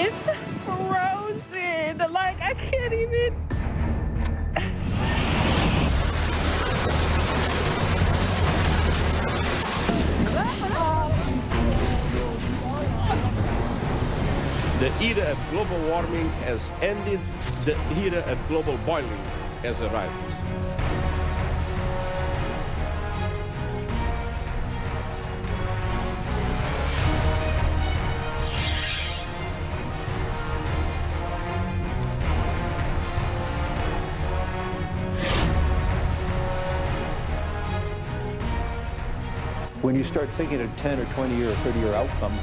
It's frozen. Like, I can't even. The era of global warming has ended. The era of global boiling has arrived. When you start thinking of 10 or 20 or 30-year outcomes,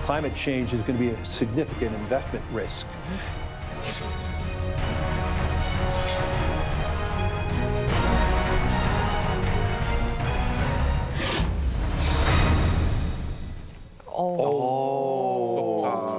climate change is going to be a significant investment risk.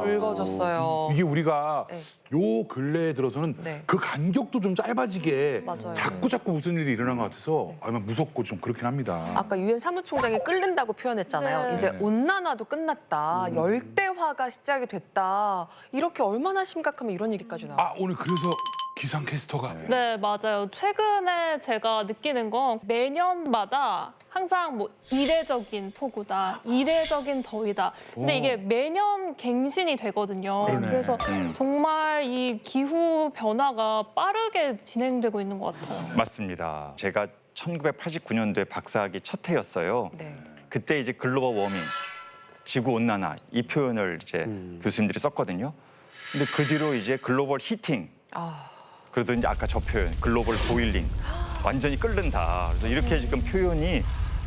붉어졌어요. 이게 우리가 네. 요 근래에 들어서는 네. 그 간격도 좀 짧아지게 맞아요. 자꾸 무슨 일이 일어난 것 같아서 아마 무섭고 좀 그렇긴 합니다. 아까 유엔 사무총장이 끓는다고 표현했잖아요. 네. 이제 온난화도 끝났다. 열대화가 시작이 됐다. 이렇게 얼마나 심각하면 이런 얘기까지 나와요. 아 오늘 그래서 기상캐스터가 네, 맞아요. 최근에 제가 느끼는 건 매년마다 항상 뭐 이례적인 폭우다, 이례적인 더위다. 근데 이게 매년 갱신이 되거든요. 그러네. 그래서 정말 이 기후 변화가 빠르게 진행되고 있는 것 같아요. 맞습니다. 제가 1989년도에 박사학위 첫 해였어요. 네. 그때 이제 글로벌 워밍, 지구 온난화 이 표현을 이제 교수님들이 썼거든요. 근데 그 뒤로 이제 글로벌 히팅, 아, 그래도 이제 아까 저 표현 글로벌 보일링, 완전히 끓는다. 그래서 이렇게 지금 표현이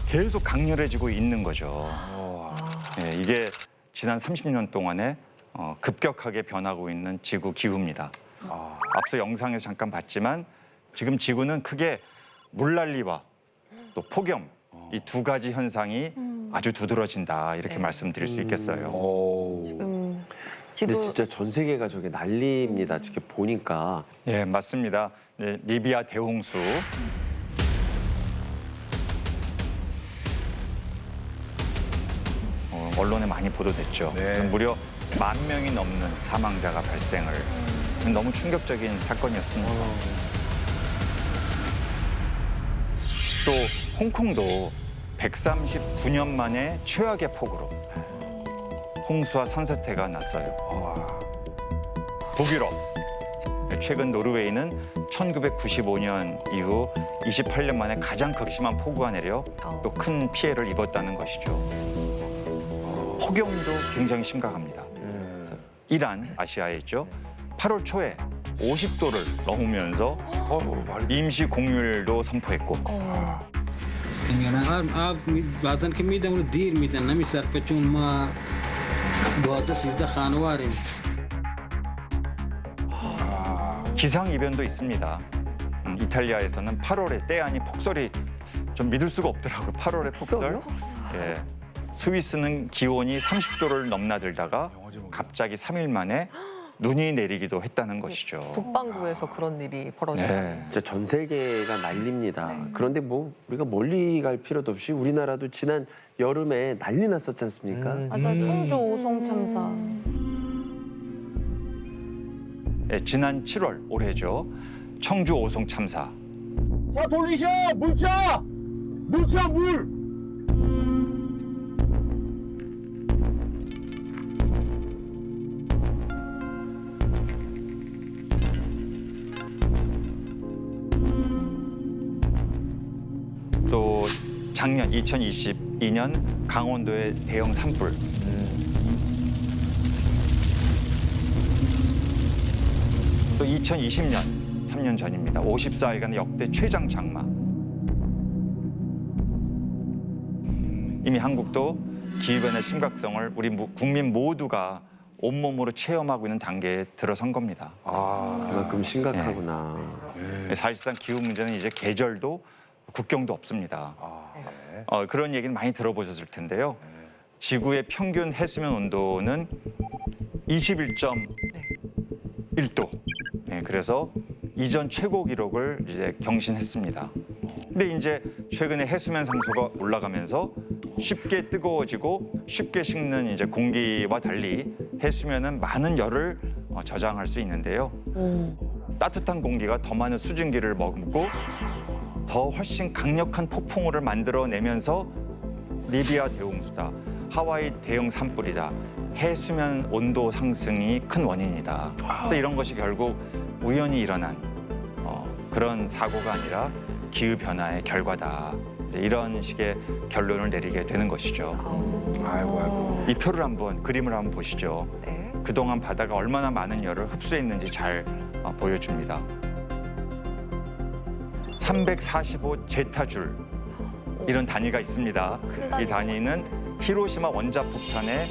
계속 강렬해지고 있는 거죠. 네, 이게 지난 30년 동안에 급격하게 변하고 있는 지구 기후입니다. 앞서 영상에서 잠깐 봤지만 지금 지구는 크게 물난리와 또 폭염 이 두 가지 현상이 아주 두드러진다 이렇게 말씀드릴 수 있겠어요. 지금 근데 지구 진짜 전 세계가 저게 난리입니다. 저게 보니까. 예, 맞습니다. 네, 리비아 대홍수. 언론에 많이 보도됐죠. 네. 무려 10,000명이 넘는 사망자가 발생을. 너무 충격적인 사건이었습니다. 또 홍콩도 139년 만에 최악의 폭우로 홍수와 산사태가 났어요. 북유럽, 최근 노르웨이는 1995년 이후 28년 만에 가장 극심한 폭우가 내려 또 큰 피해를 입었다는 것이죠. 폭염도 굉장히 심각합니다. 그래서 이란, 아시아에 있죠. 8월 초에 50도를 넘으면서 임시 공휴일도 선포했고 आप बातन के मीदम दीर मीदन नमी सर पे चुन मा बहुत सीधा खानवार 기상 이변도 있습니다. 이탈리아에서는 8월에 때아니 폭설이 좀 믿을 수가 없더라고요. 8월에 폭설. 예. 스위스는 기온이 30도를 넘나들다가 갑자기 3일 만에 눈이 내리기도 했다는 것이죠. 북반구에서 그런 일이 벌어져요. 네. 진짜 전 세계가 난립니다. 네. 그런데 뭐 우리가 멀리 갈 필요도 없이 우리나라도 지난 여름에 난리 났었지 않습니까? 맞아요. 청주 오송 참사. 예, 지난 7월 올해죠. 청주 오송 참사. 자 돌리셔 물차 물 또 작년 2022년 강원도의 대형 산불. 또 2020년 3년 전입니다. 54일간의 역대 최장 장마. 이미 한국도 기후변화의 심각성을 우리 국민 모두가 온몸으로 체험하고 있는 단계에 들어선 겁니다. 그만큼 심각하구나. 사실상 기후 문제는 이제 계절도 국경도 없습니다. 그런 얘기는 많이 들어보셨을 텐데요. 지구의 평균 해수면 온도는 21.1도. 네, 그래서 이전 최고 기록을 이제 경신했습니다. 근데 이제 최근에 해수면 상수가 올라가면서 쉽게 뜨거워지고 쉽게 식는 이제 공기와 달리 해수면은 많은 열을 저장할 수 있는데요. 따뜻한 공기가 더 많은 수증기를 머금고 더 훨씬 강력한 폭풍우를 만들어내면서 리비아 대홍수다, 하와이 대형 산불이다, 해수면 온도 상승이 큰 원인이다. 그래서 이런 것이 결국 우연히 일어난 그런 사고가 아니라 기후 변화의 결과다. 이제 이런 식의 결론을 내리게 되는 것이죠. 아이고. 이 표를 한번 그림을 한번 보시죠. 네. 그동안 바다가 얼마나 많은 열을 흡수했는지 잘 보여줍니다. 345 제타줄 이런 단위가 있습니다. 이 단위는 히로시마 원자폭탄의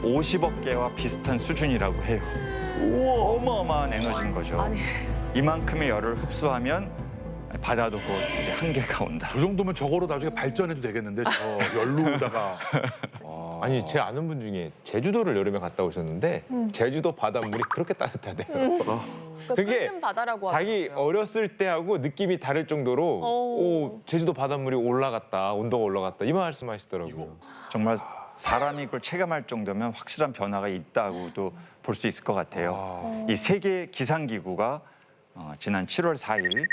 50억 개와 비슷한 수준이라고 해요. 어마어마한 에너지인 거죠. 아니. 이만큼의 열을 흡수하면 바다도 곧 이제 한계가 온다. 그 정도면 저거로 나중에 발전해도 되겠는데 저 열로다가. 아니 제 아는 분 중에 제주도를 여름에 갔다 오셨는데 제주도 바닷물이 그렇게 따뜻하대요. 그게 끓는 바다라고 자기 하더라고요. 어렸을 때하고 느낌이 다를 정도로 오, 제주도 바닷물이 올라갔다, 온도가 올라갔다 이 말씀하시더라고요. 정말 사람이 그걸 체감할 정도면 확실한 변화가 있다고도 볼 수 있을 것 같아요. 이 세계 기상기구가 지난 7월 4일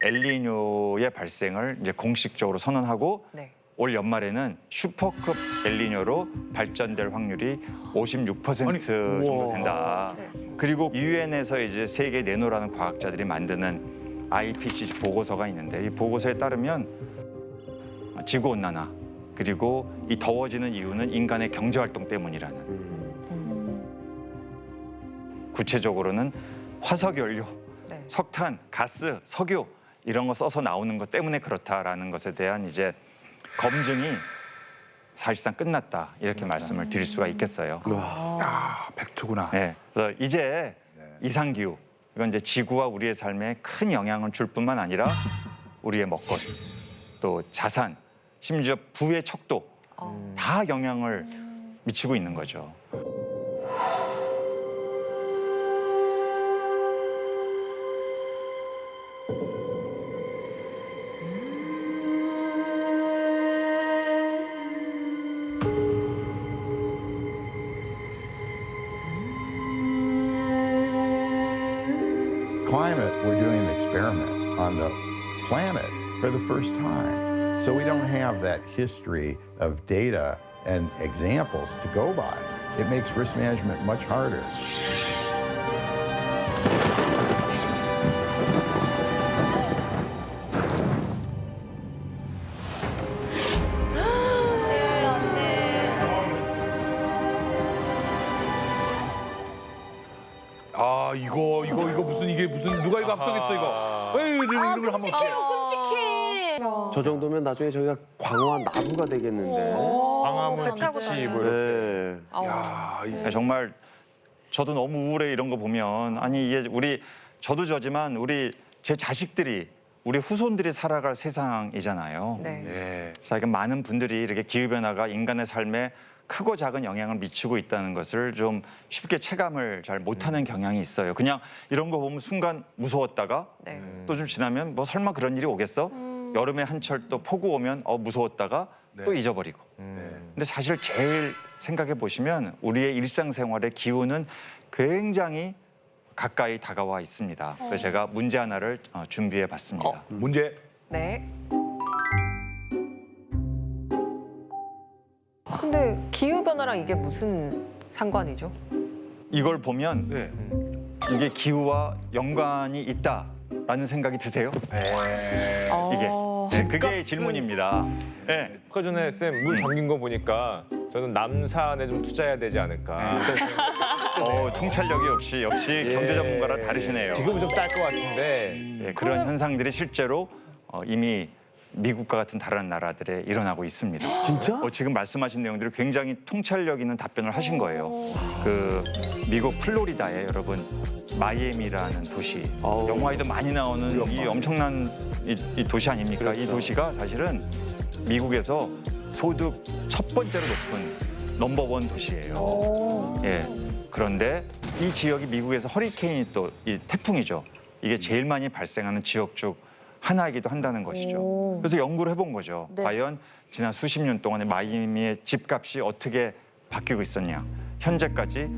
엘니뇨의 발생을 이제 공식적으로 선언하고 네. 올 연말에는 슈퍼급 엘니뇨로 발전될 확률이 56% 정도 된다. 그리고 유엔에서 이제 세계 내노라는 과학자들이 만드는 IPCC 보고서가 있는데 이 보고서에 따르면 지구 온난화 그리고 이 더워지는 이유는 인간의 경제 활동 때문이라는. 구체적으로는 화석 연료, 네. 석탄, 가스, 석유 이런 거 써서 나오는 것 때문에 그렇다라는 것에 대한 이제 검증이 사실상 끝났다 이렇게 말씀을 드릴 수가 있겠어요. 야, 팩트구나. 네, 그래서 이제 이상 기후 이건 이제 지구와 우리의 삶에 큰 영향을 줄 뿐만 아니라 우리의 먹거리, 또 자산, 심지어 부의 척도 다 영향을 미치고 있는 거죠. Climate, we're doing an experiment on the planet for the first time. So we don't have that history of data and examples to go by. It makes risk management much harder. 아 이거 무슨 이게 무슨 누가 이거 합성했어 이거? 에이 이런 걸 한번 끔찍해. 저 정도면 나중에 저희가 광화 나무가 되겠는데. 광화문 배 타고 빛이 뭐 네. 야, 정말 저도 너무 우울해 이런 거 보면 아니 이게 저도 저지만 우리 제 자식들이 우리 후손들이 살아갈 세상이잖아요. 네. 네. 그래서 많은 분들이 이렇게 기후 변화가 인간의 삶에 크고 작은 영향을 미치고 있다는 것을 좀 쉽게 체감을 잘 못하는 경향이 있어요. 그냥 이런 거 보면 순간 무서웠다가 네. 또 좀 지나면 뭐 설마 그런 일이 오겠어? 여름에 한철 또 폭우 오면 무서웠다가 또 잊어버리고. 근데 사실 제일 생각해 보시면 우리의 일상생활의 기후는 굉장히 가까이 다가와 있습니다. 그래서 제가 문제 하나를 준비해 봤습니다. 문제. 네. 근데 기후 변화랑 이게 무슨 상관이죠? 이걸 보면 네. 이게 기후와 연관이 있다라는 생각이 드세요? 이게 그게 질문입니다. 네. 아까 전에 쌤 물 잠긴 거 보니까 저는 남산에 좀 투자해야 되지 않을까. 통찰력이 역시 경제 전문가라 다르시네요. 지금은 좀 쌀 것 같은데. 예, 그런 현상들이 실제로 이미 미국과 같은 다른 나라들에 일어나고 있습니다. 진짜? 지금 말씀하신 내용들이 굉장히 통찰력 있는 답변을 하신 거예요. 그 미국 플로리다에 여러분 마이애미라는 도시, 영화에도 많이 나오는 이 엄청난 이 도시 아닙니까? 그렇죠. 이 도시가 사실은 미국에서 소득 첫 번째로 높은 넘버원 도시예요. 예. 그런데 이 지역이 미국에서 허리케인이 또 이 태풍이죠. 이게 제일 많이 발생하는 지역 중 하나이기도 한다는 것이죠. 그래서 연구를 해본 거죠. 네. 과연 지난 수십 년 동안에 마이애미의 집값이 어떻게 바뀌고 있었냐. 현재까지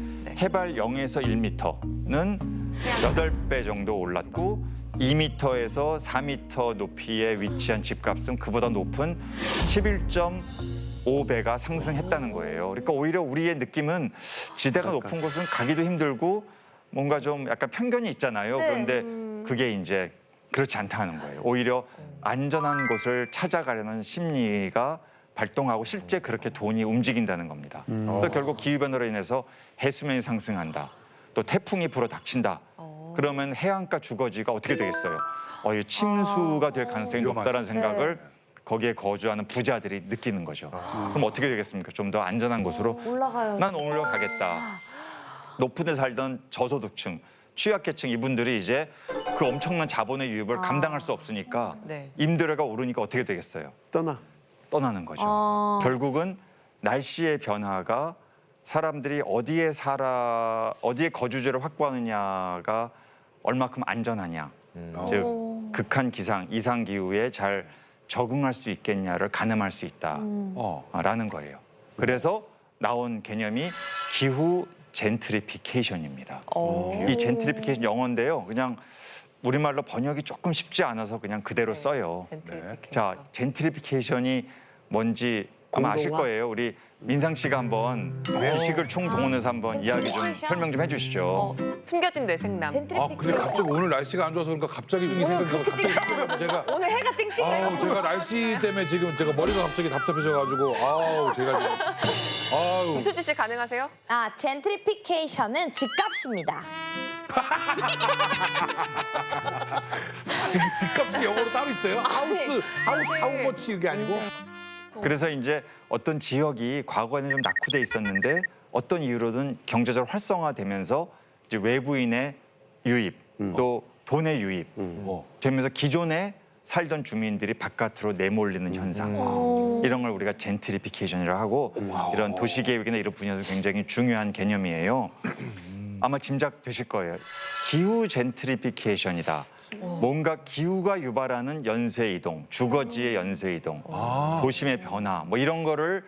해발 0에서 1m는 8배 정도 올랐고 2m에서 4m 높이에 위치한 집값은 그보다 높은 11.5배가 상승했다는 거예요. 그러니까 오히려 우리의 느낌은 지대가 높은 곳은 가기도 힘들고 뭔가 좀 약간 편견이 있잖아요. 그런데 그게 이제 그렇지 않다는 거예요. 오히려 안전한 곳을 찾아가려는 심리가 발동하고 실제 그렇게 돈이 움직인다는 겁니다. 또 결국 기후변화로 인해서 해수면이 상승한다. 또 태풍이 불어닥친다. 그러면 해안가 주거지가 어떻게 되겠어요? 이 침수가 될 가능성이 높다는 생각을 거기에 거주하는 부자들이 느끼는 거죠. 그럼 어떻게 되겠습니까? 좀 더 안전한 곳으로 올라가요. 난 올라가겠다. 높은 데 살던 저소득층, 취약계층 이분들이 이제 그 엄청난 자본의 유입을 감당할 수 없으니까 임대료가 오르니까 어떻게 되겠어요? 떠나는 거죠. 결국은 날씨의 변화가 사람들이 어디에 거주지를 확보하느냐가 얼마큼 안전하냐, 즉 극한 기상, 이상 기후에 잘 적응할 수 있겠냐를 가늠할 수 있다라는 거예요. 그래서 나온 개념이 기후 젠트리피케이션입니다. 이 젠트리피케이션 영어인데요. 그냥 우리말로 번역이 조금 쉽지 않아서 그냥 그대로 써요. 자, 젠트리피케이션이 뭔지 아마 아실 거예요. 우리 민상 씨가 한번 지식을 총동원해서 한번 이야기 좀 설명 좀 해주시죠. 숨겨진 뇌생남. 근데 갑자기 오늘 날씨가 안 좋아서 그러니까 갑자기 이 생각이 갑자기 제가 오늘 해가 찡찡해가지고. 제가 날씨 때문에 지금 제가 머리가 갑자기 답답해져가지고 제가 지금 이수지 씨 가능하세요? 젠트리피케이션은 집값입니다. 집값이 영어로 따로 있어요? 하우스 하우머치 이게 아니고? 그래서 이제 어떤 지역이 과거에는 좀 낙후돼 있었는데 어떤 이유로든 경제적으로 활성화되면서 이제 외부인의 유입 또 돈의 유입 되면서 기존에 살던 주민들이 바깥으로 내몰리는 현상 이런 걸 우리가 젠트리피케이션이라고 하고 이런 도시계획이나 이런 분야에서 굉장히 중요한 개념이에요. 아마 짐작되실 거예요. 기후 젠트리피케이션이다. 뭔가 기후가 유발하는 연쇄 이동, 주거지의 연쇄 이동, 도심의 변화 뭐 이런 거를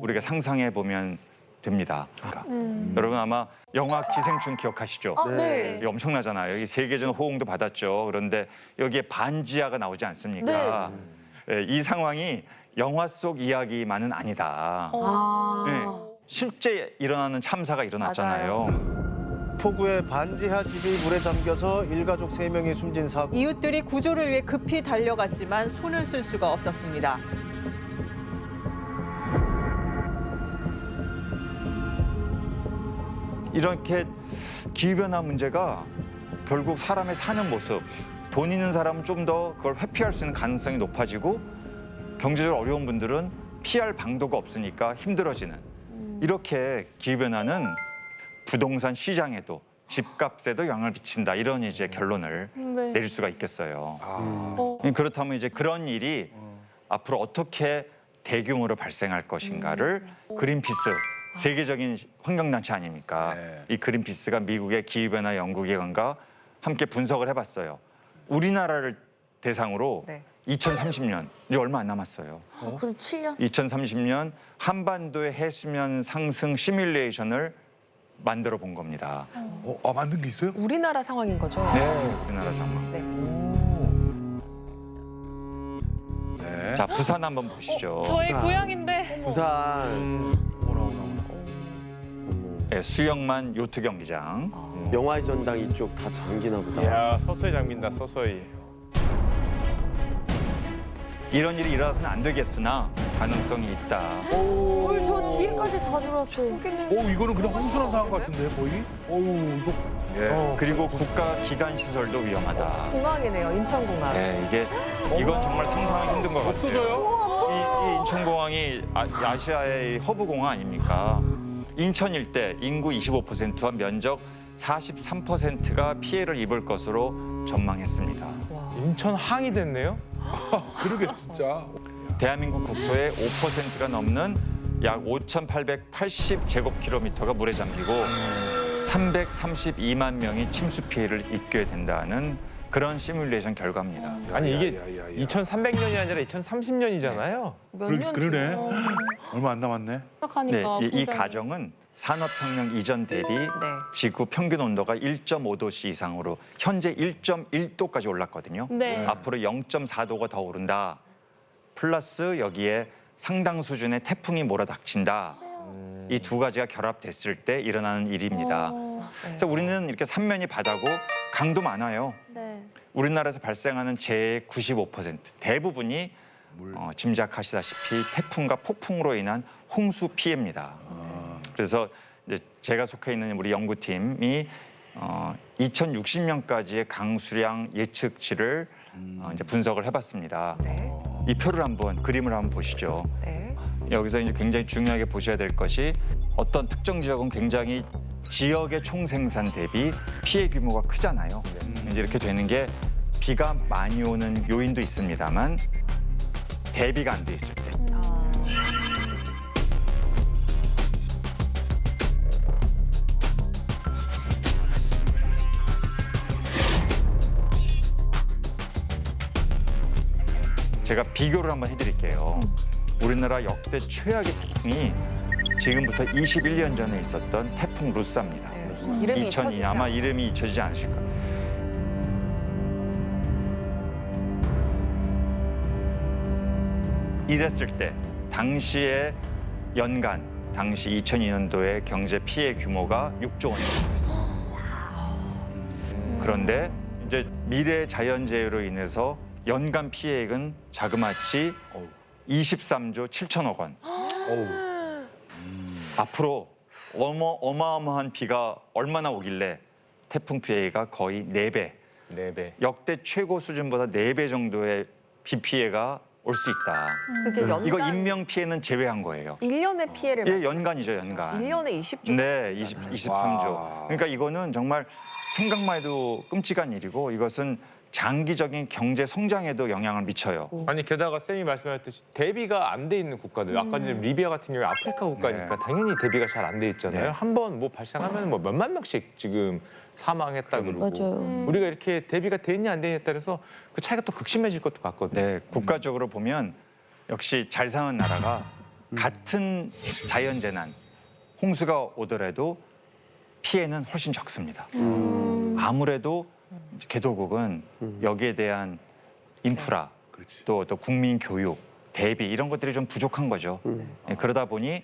우리가 상상해 보면 됩니다. 그러니까 여러분 아마 영화 기생충 기억하시죠? 네. 이게 엄청나잖아요. 여기 세계적 호응도 받았죠. 그런데 여기에 반지하가 나오지 않습니까? 네, 이 상황이 영화 속 이야기만은 아니다. 네, 실제 일어나는 참사가 일어났잖아요. 폭우에 반지하 집이 물에 잠겨서 일가족 3명이 숨진 사고. 이웃들이 구조를 위해 급히 달려갔지만 손을 쓸 수가 없었습니다. 이렇게 기후변화 문제가 결국 사람의 사는 모습, 돈 있는 사람은 좀 더 그걸 회피할 수 있는 가능성이 높아지고 경제적으로 어려운 분들은 피할 방도가 없으니까 힘들어지는 이렇게 기후변화는 부동산 시장에도 집값에도 영향을 미친다 이런 이제 결론을 내릴 수가 있겠어요. 그렇다면 이제 그런 일이 앞으로 어떻게 대규모로 발생할 것인가를 그린피스 세계적인 환경단체 아닙니까? 이 그린피스가 미국의 기후변화 연구기관과 함께 분석을 해봤어요. 우리나라를 대상으로 2030년 이제 얼마 안 남았어요. 그럼 7년? 2030년 한반도의 해수면 상승 시뮬레이션을 만들어 본 겁니다. 만든 게 있어요? 우리나라 상황인 거죠? 네, 우리나라 상황. 네. 자, 부산 한번 보시죠. 저희 고향인데. 부산. 네, 수영만 요트 경기장. 영화의 전당 이쪽 다 잠기나 보다. 야, 서서히 잠긴다, 서서히. 이런 일이 일어나서는 안 되겠으나 가능성이 있다. 저 뒤에까지 다 들어왔어요. 이거는 그냥 홍수난 상황 같은데 거의? 이거. 그리고 국가 기관 시설도 위험하다. 공항이네요, 인천공항. 네, 이건 정말 상상하기 힘든 것 같아요. 없어져요? 이 인천공항이 아시아의 허브 공항 아닙니까? 인천 일대 인구 25%와 면적 43%가 피해를 입을 것으로 전망했습니다. 인천 항이 됐네요? 그러게 진짜. 대한민국 국토의 5%가 넘는 약 5,880제곱킬로미터가 물에 잠기고 332만 명이 침수 피해를 입게 된다는 그런 시뮬레이션 결과입니다. 아니 이게 2300년이 아니라 2030년이잖아요. 몇 년? 그러네. 얼마 안 남았네. 네, 이 가정은 산업혁명 이전 대비 지구 평균 온도가 1.5도씨 이상으로 현재 1.1도까지 올랐거든요. 네. 앞으로 0.4도가 더 오른다. 플러스 여기에 상당 수준의 태풍이 몰아닥친다. 이 두 가지가 결합됐을 때 일어나는 일입니다. 그래서 우리는 이렇게 삼면이 바다고 강도 많아요. 네. 우리나라에서 발생하는 재해의 95% 대부분이 짐작하시다시피 태풍과 폭풍으로 인한 홍수 피해입니다. 그래서 이제 제가 속해 있는 우리 연구팀이 2060년까지의 강수량 예측치를 이제 분석을 해봤습니다. 이 표를 한번 그림을 한번 보시죠. 여기서 이제 굉장히 중요하게 보셔야 될 것이 어떤 특정 지역은 굉장히 지역의 총생산 대비 피해 규모가 크잖아요. 이제 이렇게 되는 게 비가 많이 오는 요인도 있습니다만 대비가 안 돼 있을 때. 제가 비교를 한번 해드릴게요. 우리나라 역대 최악의 태풍이 지금부터 21년 전에 있었던 태풍 루사입니다. 이름이 2002년 아마 이름이 잊혀지지 않으실까. 이랬을 때 당시의 연간, 당시 2002년도의 경제 피해 규모가 6조 원이 됐습니다. 그런데 이제 미래 자연재해로 인해서 연간 피해액은 자그마치 23조 7천억 원. 앞으로 어마어마한 비가 얼마나 오길래 태풍 피해가 거의 4배. 역대 최고 수준보다 4배 정도의 비 피해가 올 수 있다. 그게 연간... 이거 인명 피해는 제외한 거예요. 1년의 피해를 예, 연간이죠, 연간. 1년에 20조. 네, 23조. 그러니까 이거는 정말 생각만 해도 끔찍한 일이고 이것은 장기적인 경제 성장에도 영향을 미쳐요. 아니 게다가 쌤이 말씀하셨듯이 대비가 안 돼 있는 국가들, 아까 전에 리비아 같은 경우에 아프리카 국가니까 당연히 대비가 잘 안 돼 있잖아요. 한번 뭐 발생하면 뭐 몇만 명씩 지금 사망했다 그러고 맞아요. 우리가 이렇게 대비가 돼 있냐 안 돼 있냐에 따라서 그 차이가 또 극심해질 것도 같거든요. 네, 국가적으로 보면 역시 잘 사는 나라가 같은 자연재난, 홍수가 오더라도 피해는 훨씬 적습니다. 아무래도 개도국은 여기에 대한 인프라, 또 국민 교육, 대비 이런 것들이 좀 부족한 거죠. 네, 그러다 보니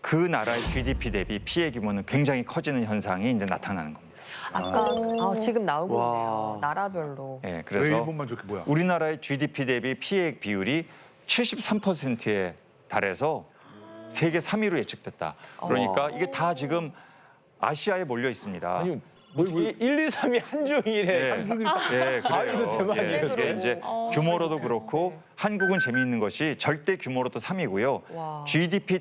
그 나라의 GDP 대비 피해 규모는 굉장히 커지는 현상이 이제 나타나는 겁니다. 아까 지금 나오고 있네요. 나라별로. 네, 그래서 일본만 저렇게 뭐야? 우리나라의 GDP 대비 피해액 비율이 73%에 달해서 세계 3위로 예측됐다. 그러니까 이게 다 지금 아시아에 몰려 있습니다. 아니, 뭐 1, 2, 3이 한중일에 예, 그래요. 대만이에요. 이게 이제 규모로도 그렇고 한국은 재미있는 것이 절대 규모로도 3위고요. GDP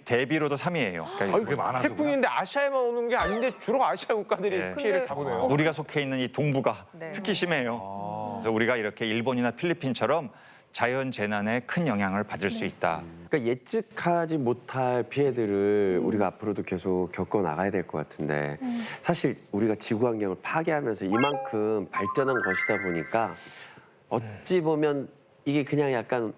대비로도 3위예요. 그러니까 그게 많아서 태풍인데 아시아에만 오는 게 아닌데 주로 아시아 국가들이 피해를 다 보네요. 우리가 속해 있는 이 동부가 특히 심해요. 그래서 우리가 이렇게 일본이나 필리핀처럼 자연 재난에 큰 영향을 받을 수 있다. 그러니까 예측하지 못할 피해들을 우리가 앞으로도 계속 겪어 나가야 될 것 같은데 사실 우리가 지구 환경을 파괴하면서 이만큼 발전한 것이다 보니까 어찌 보면 이게 그냥 약간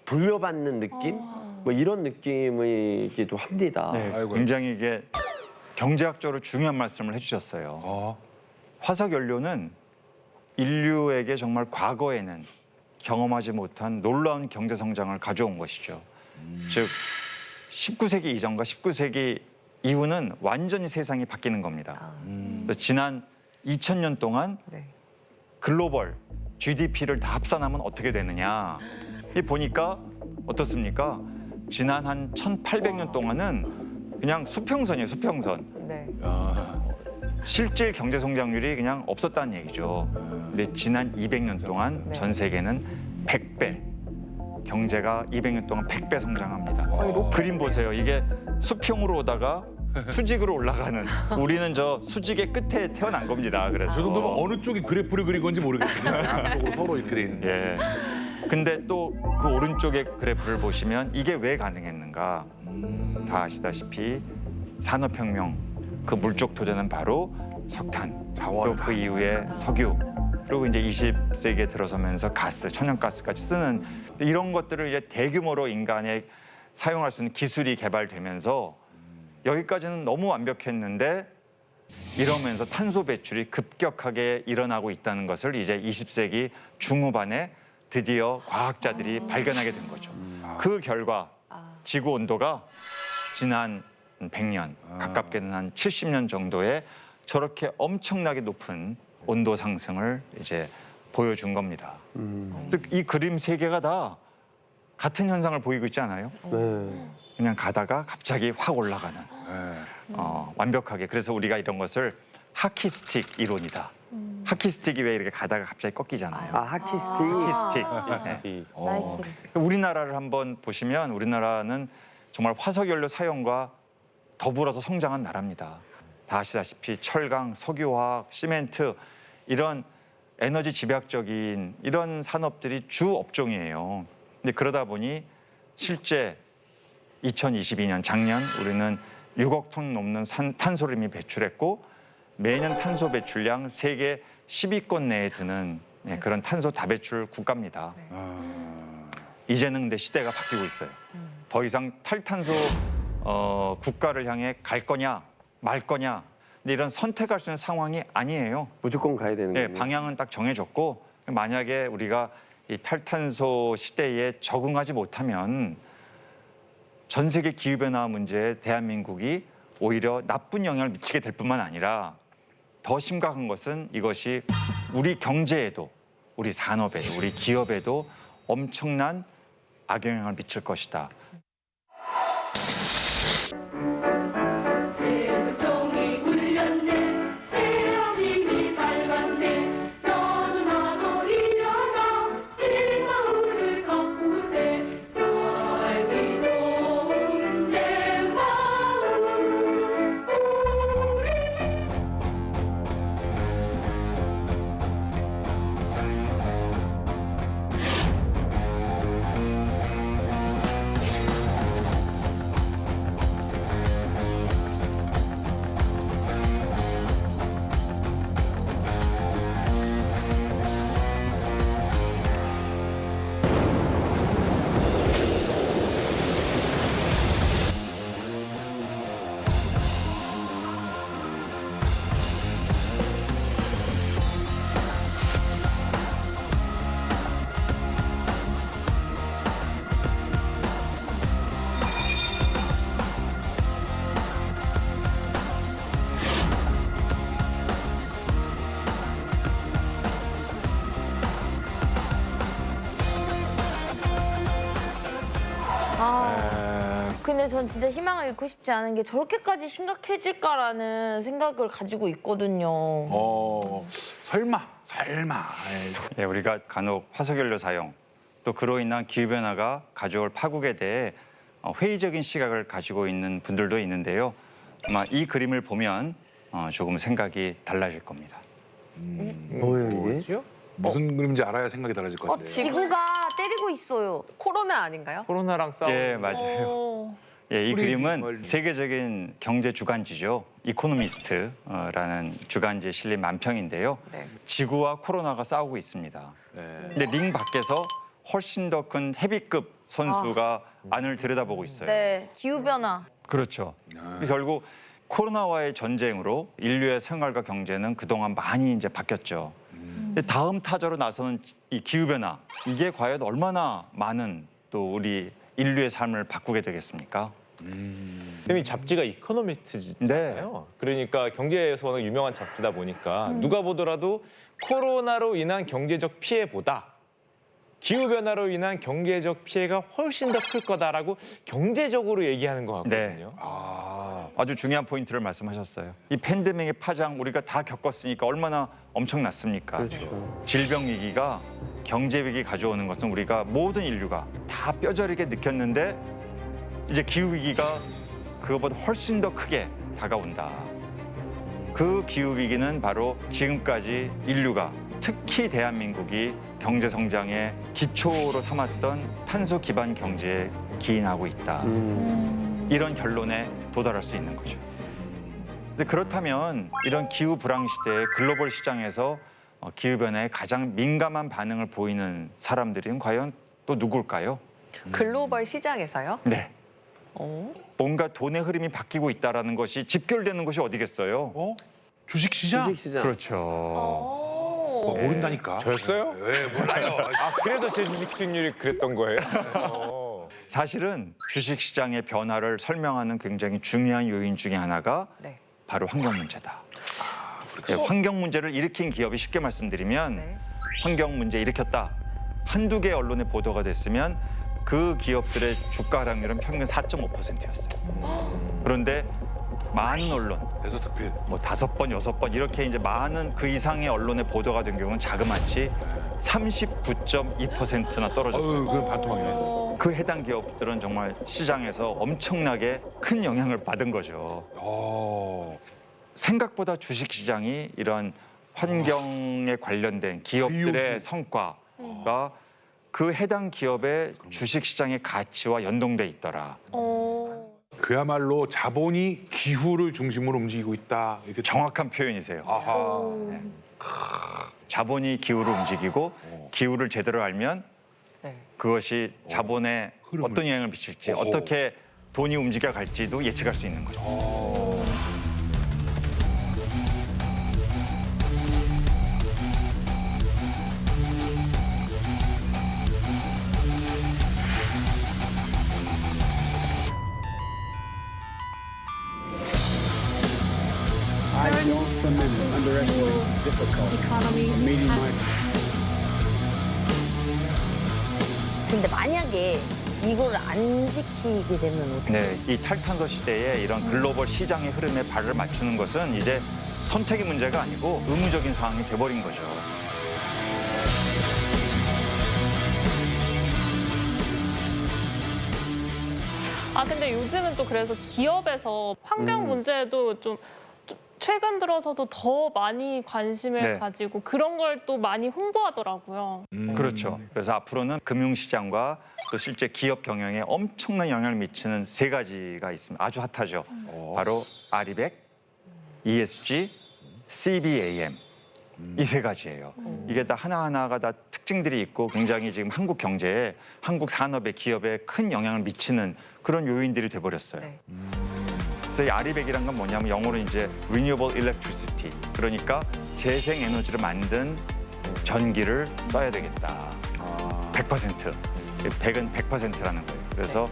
돌려받는 느낌? 뭐 이런 느낌이기도 합니다. 네, 굉장히 이게 경제학적으로 중요한 말씀을 해주셨어요. 화석 연료는 인류에게 정말 과거에는 경험하지 못한 놀라운 경제 성장을 가져온 것이죠. 즉 19세기 이전과 19세기 이후는 완전히 세상이 바뀌는 겁니다. 그래서 지난 2000년 동안 글로벌 GDP를 다 합산하면 어떻게 되느냐. 이 보니까 어떻습니까? 지난 한 1800년 동안은 그냥 수평선이에요, 수평선. 실질 경제 성장률이 그냥 없었다는 얘기죠. 근데 지난 200년 동안 전 세계는 100배, 경제가 200년 동안 100배 성장합니다. 그림 보세요. 이게 수평으로 오다가 수직으로 올라가는, 우리는 저 수직의 끝에 태어난 겁니다. 그래서 저 정도면 어느 쪽이 그래프를 그린 건지 모르겠거든요. 양쪽으로 서로 이렇게 돼 있는데. 예. 근데 또 그 오른쪽의 그래프를 보시면 이게 왜 가능했는가? 다 아시다시피 산업혁명, 그 물적 토대는 바로 석탄, 또 그 이후에 석유, 그리고 이제 20세기에 들어서면서 가스, 천연가스까지 쓰는 이런 것들을 이제 대규모로 인간에 사용할 수 있는 기술이 개발되면서 여기까지는 너무 완벽했는데 이러면서 탄소 배출이 급격하게 일어나고 있다는 것을 이제 20세기 중후반에 드디어 과학자들이 발견하게 된 거죠. 그 결과 지구 온도가 지난 100년, 가깝게는 한 70년 정도의 저렇게 엄청나게 높은 온도 상승을 이제 보여준 겁니다. 즉 이 그림 세 개가 다 같은 현상을 보이고 있지 않아요? 그냥 가다가 갑자기 확 올라가는 완벽하게. 그래서 우리가 이런 것을 하키스틱 이론이다. 하키스틱이 왜 이렇게 가다가 갑자기 꺾이잖아요. 하키스틱. 하키스틱. 우리나라를 한번 보시면 우리나라는 정말 화석연료 사용과 더불어서 성장한 나라입니다. 다 아시다시피 철강, 석유화학, 시멘트 이런 에너지 집약적인 이런 산업들이 주 업종이에요. 근데 그러다 보니 실제 2022년 작년 우리는 6억 톤 넘는 탄소를 이미 배출했고 매년 탄소 배출량 세계 10위권 내에 드는 그런 탄소 다배출 국가입니다. 이제는 근데 시대가 바뀌고 있어요. 더 이상 탈탄소 국가를 향해 갈 거냐 말 거냐 근데 이런 선택할 수 있는 상황이 아니에요. 무조건 가야 되는 거예요. 방향은 딱 정해졌고 만약에 우리가 이 탈탄소 시대에 적응하지 못하면 전 세계 기후변화 문제에 대한민국이 오히려 나쁜 영향을 미치게 될 뿐만 아니라 더 심각한 것은 이것이 우리 경제에도 우리 산업에도 우리 기업에도 엄청난 악영향을 미칠 것이다. 근데 전 진짜 희망을 잃고 싶지 않은 게 저렇게까지 심각해질까라는 생각을 가지고 있거든요. 설마. 예, 우리가 간혹 화석연료 사용 또 그로 인한 기후변화가 가져올 파국에 대해 회의적인 시각을 가지고 있는 분들도 있는데요. 아마 이 그림을 보면 조금 생각이 달라질 겁니다. 뭐예요 이게? 무슨 그림인지 알아야 생각이 달라질 것 같아요. 지구가 때리고 있어요. 코로나 아닌가요? 코로나랑 싸우는 예, 맞아요. 예, 이 그림은 세계적인 경제 주간지죠. 이코노미스트라는 주간지에 실린 만평인데요. 지구와 코로나가 싸우고 있습니다. 근데 링 밖에서 훨씬 더 큰 헤비급 선수가 안을 들여다보고 있어요. 네, 기후변화. 그렇죠. 결국 코로나와의 전쟁으로 인류의 생활과 경제는 그동안 많이 이제 바뀌었죠. 근데 다음 타자로 나서는 이 기후변화, 이게 과연 얼마나 많은 또 우리 인류의 삶을 바꾸게 되겠습니까? 쌤이 잡지가 이코노미스트잖아요. 그러니까 경제에서 워낙 유명한 잡지다 보니까 누가 보더라도 코로나로 인한 경제적 피해보다 기후변화로 인한 경제적 피해가 훨씬 더 클 거다라고 경제적으로 얘기하는 것 같거든요. 아주 중요한 포인트를 말씀하셨어요. 이 팬데믹의 파장 우리가 다 겪었으니까 얼마나 엄청났습니까? 그렇죠. 질병 위기가 경제 위기 가져오는 것은 우리가 모든 인류가 다 뼈저리게 느꼈는데 이제 기후 위기가 그것보다 훨씬 더 크게 다가온다. 그 기후 위기는 바로 지금까지 인류가 특히 대한민국이 경제 성장의 기초로 삼았던 탄소 기반 경제에 기인하고 있다. 이런 결론에 도달할 수 있는 거죠. 근데 그렇다면 이런 기후 불황 시대에 글로벌 시장에서 기후 변화에 가장 민감한 반응을 보이는 사람들은 과연 또 누굴까요? 글로벌 시장에서요? 네. 뭔가 돈의 흐름이 바뀌고 있다라는 것이 집결되는 것이 어디겠어요? 주식시장? 주식시장. 그렇죠. 모른다니까. 저였어요? 네, 몰라요. 아, 그래서 제 주식 수익률이 그랬던 거예요? 사실은 주식시장의 변화를 설명하는 굉장히 중요한 요인 중에 하나가 네. 바로 환경 문제다. 네, 환경 문제를 일으킨 기업이 쉽게 말씀드리면 네. 환경 문제 일으켰다. 한두 개 언론에 보도가 됐으면 그 기업들의 주가 하락률은 평균 4.5%였어요. 그런데 많은 언론, 대서특필. 뭐 5번, 6번 이렇게 이제 많은 그 이상의 언론에 보도가 된 경우는 자그마치 39.2%나 떨어졌어요. 그건 반토막이네. 그 해당 기업들은 정말 시장에서 엄청나게 큰 영향을 받은 거죠. 생각보다 주식시장이 이런 환경에 관련된 기업들의 성과가 그 해당 기업의 주식시장의 가치와 연동돼 있더라. 그야말로 자본이 기후를 중심으로 움직이고 있다. 이렇게 정확한 표현이세요. 아하. 자본이 기후를 움직이고 기후를 제대로 알면 네. 그것이 자본에 어떤 영향을 미칠지 어떻게 돈이 움직여 갈지도 예측할 수 있는 거죠. I don't underestimate the difficulty of meeting my 근데 만약에 이걸 안 지키게 되면 어떻게? 네, 이 탈탄소 시대에 이런 글로벌 시장의 흐름에 발을 맞추는 것은 이제 선택의 문제가 아니고 의무적인 상황이 돼버린 거죠. 아 근데 요즘은 또 그래서 기업에서 환경 문제도 좀 최근 들어서도 더 많이 관심을 네. 가지고 그런 걸 또 많이 홍보하더라고요. 그렇죠. 그래서 앞으로는 금융시장과 또 실제 기업 경영에 엄청난 영향을 미치는 3가지가 있습니다. 아주 핫하죠. 바로 아리백, ESG, CBAM. 이 3가지예요. 이게 다 하나하나가 다 특징들이 있고 굉장히 지금 한국 경제에, 한국 산업에, 기업에 큰 영향을 미치는 그런 요인들이 돼버렸어요. 네. 그래서 이 아리백이란 건 뭐냐면 영어로 이제 Renewable Electricity. 그러니까 재생 에너지를 만든 전기를 써야 되겠다. 100%. 100은 100%라는 거예요. 그래서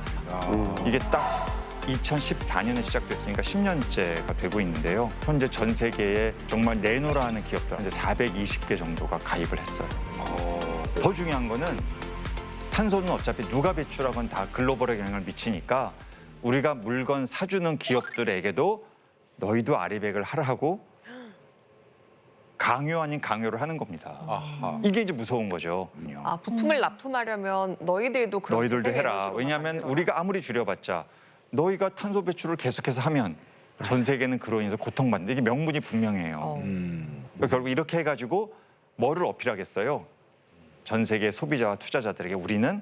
이게 딱 2014년에 시작됐으니까 10년째가 되고 있는데요. 현재 전 세계에 정말 내노라 하는 기업들 현재 420개 정도가 가입을 했어요. 더 중요한 거는 탄소는 어차피 누가 배출하건 다 글로벌에 영향을 미치니까 우리가 물건 사주는 기업들에게도 너희도 아리백을 하라고 강요 아닌 강요를 하는 겁니다. 이게 이제 무서운 거죠. 아, 부품을 납품하려면 너희들도 그런 너희들도 세계 해라. 에너지로 왜냐하면 만들어라. 우리가 아무리 줄여봤자 너희가 탄소 배출을 계속해서 하면 전 세계는 그로 인해서 고통받는다. 이게 명분이 분명해요. 그러니까 결국 이렇게 해가지고 뭐를 어필하겠어요? 전 세계 소비자와 투자자들에게 우리는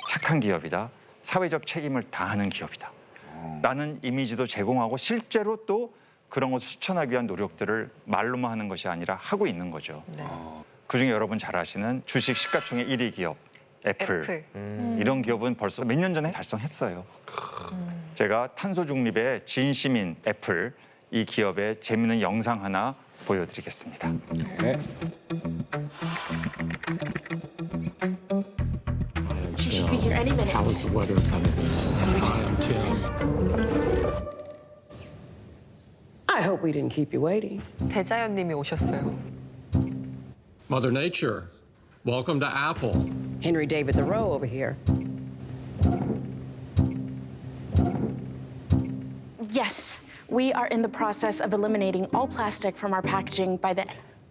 착한 기업이다. 사회적 책임을 다하는 기업이다. 라는 이미지도 제공하고 실제로 또 그런 것을 실천하기 위한 노력들을 말로만 하는 것이 아니라 하고 있는 거죠. 네. 그중에 여러분 잘 아시는 주식 시가총액 1위 기업 애플. 이런 기업은 벌써 몇 년 전에 달성했어요. 제가 탄소 중립의 진심인 애플 이 기업의 재미있는 영상 하나 보여드리겠습니다. 네. She should be here any minute. How is the weather coming? I hope we didn't keep you waiting. 대자연님이 오셨어요. Mother Nature, welcome to Apple. Henry David Thoreau over here. Yes, we are in the process of eliminating all plastic from our packaging by the...